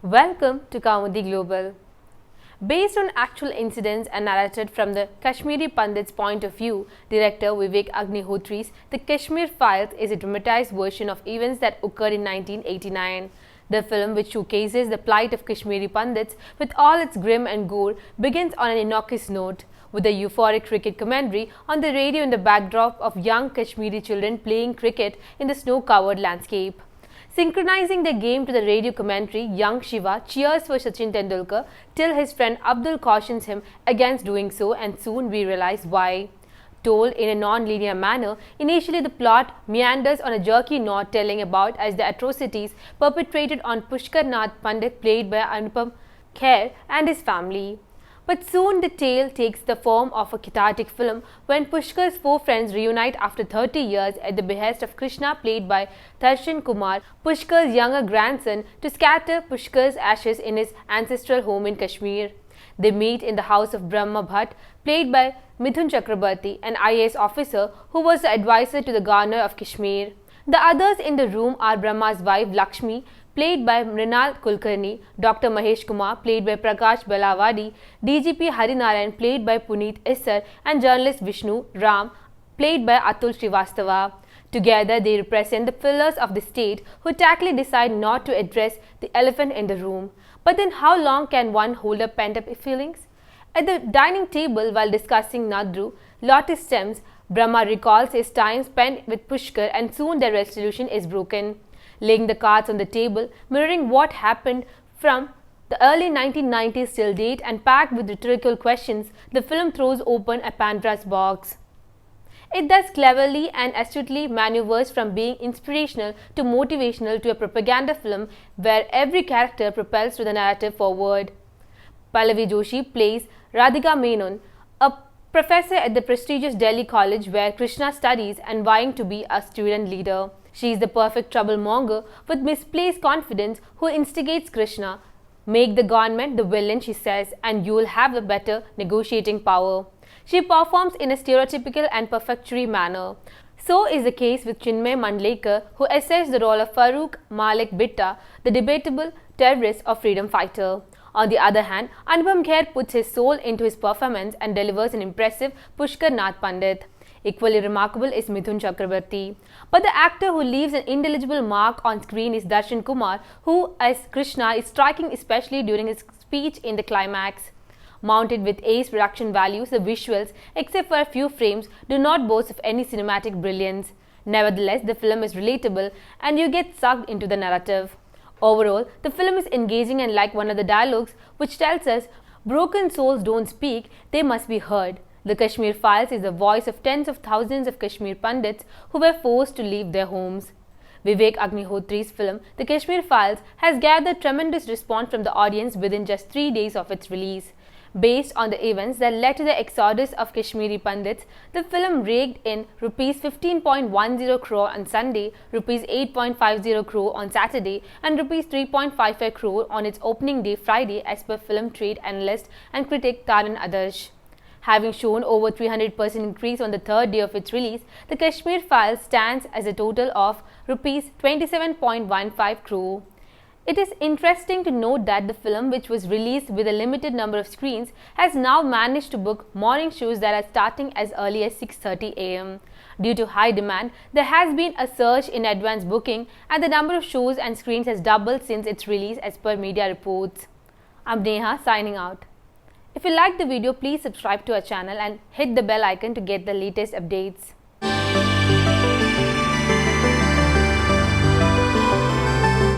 Welcome to Kaumudi Global. Based on actual incidents and narrated from the Kashmiri Pandit's point of view, director Vivek Agnihotri's The Kashmir Files is a dramatized version of events that occurred in 1989. The film, which showcases the plight of Kashmiri Pandits with all its grim and gore, begins on an innocuous note, with a euphoric cricket commentary on the radio in the backdrop of young Kashmiri children playing cricket in the snow-covered landscape. Synchronizing the game to the radio commentary, young Shiva cheers for Sachin Tendulkar till his friend Abdul cautions him against doing so, and soon we realize why. Told in a non-linear manner, initially the plot meanders on a jerky note telling about as the atrocities perpetrated on Pushkar Nath Pandit, played by Anupam Kher, and his family. But soon the tale takes the form of a cathartic film when Pushkar's four friends reunite after 30 years at the behest of Krishna, played by Darshan Kumaar, Pushkar's younger grandson, to scatter Pushkar's ashes in his ancestral home in Kashmir. They meet in the house of Brahma Bhatt, played by Mithun Chakraborty, an IAS officer who was the advisor to the Governor of Kashmir. The others in the room are Brahma's wife Lakshmi, played by Mrinal Kulkarni, Dr. Mahesh Kumar, played by Prakash Belawadi, DGP Hari Narayan, played by Puneet Issar, and journalist Vishnu Ram, played by Atul Srivastava. Together, they represent the pillars of the state who tactily decide not to address the elephant in the room. But then how long can one hold up pent-up feelings? At the dining table, while discussing Nadru, lotus stems, Brahma recalls his time spent with Pushkar, and soon their resolution is broken. Laying the cards on the table, mirroring what happened from the early 1990s till date and packed with rhetorical questions, the film throws open a Pandora's box. It thus cleverly and astutely maneuvers from being inspirational to motivational to a propaganda film where every character propels to the narrative forward. Pallavi Joshi plays Radhika Menon, a professor at the prestigious Delhi college where Krishna studies and vying to be a student leader. She is the perfect trouble-monger with misplaced confidence who instigates Krishna. Make the government the villain, she says, and you'll have a better negotiating power. She performs in a stereotypical and perfunctory manner. So is the case with Chinmay Mandlekar, who essays the role of Farooq Malik Bitta, the debatable terrorist or freedom fighter. On the other hand, Anupam Kher puts his soul into his performance and delivers an impressive Pushkar Nath Pandit. Equally remarkable is Mithun Chakraborty. But the actor who leaves an indelible mark on screen is Darshan Kumaar, who as Krishna is striking especially during his speech in the climax. Mounted with ace production values, the visuals, except for a few frames, do not boast of any cinematic brilliance. Nevertheless, the film is relatable and you get sucked into the narrative. Overall, the film is engaging, and like one of the dialogues which tells us, broken souls don't speak, they must be heard. The Kashmir Files is the voice of tens of thousands of Kashmir Pandits who were forced to leave their homes. Vivek Agnihotri's film, The Kashmir Files, has gathered tremendous response from the audience within just 3 days of its release. Based on the events that led to the exodus of Kashmiri Pandits, the film raked in Rs 15.10 crore on Sunday, Rs 8.50 crore on Saturday, and Rs 3.55 crore on its opening day Friday, as per film trade analyst and critic Taran Adarsh. Having shown over 300% increase on the third day of its release, The Kashmir Files stands as a total of Rs 27.15 crore. It is interesting to note that the film, which was released with a limited number of screens, has now managed to book morning shows that are starting as early as 6:30 am. Due to high demand, there has been a surge in advance booking, and the number of shows and screens has doubled since its release, as per media reports. I'm Neha, signing out. If you liked the video, please subscribe to our channel and hit the bell icon to get the latest updates.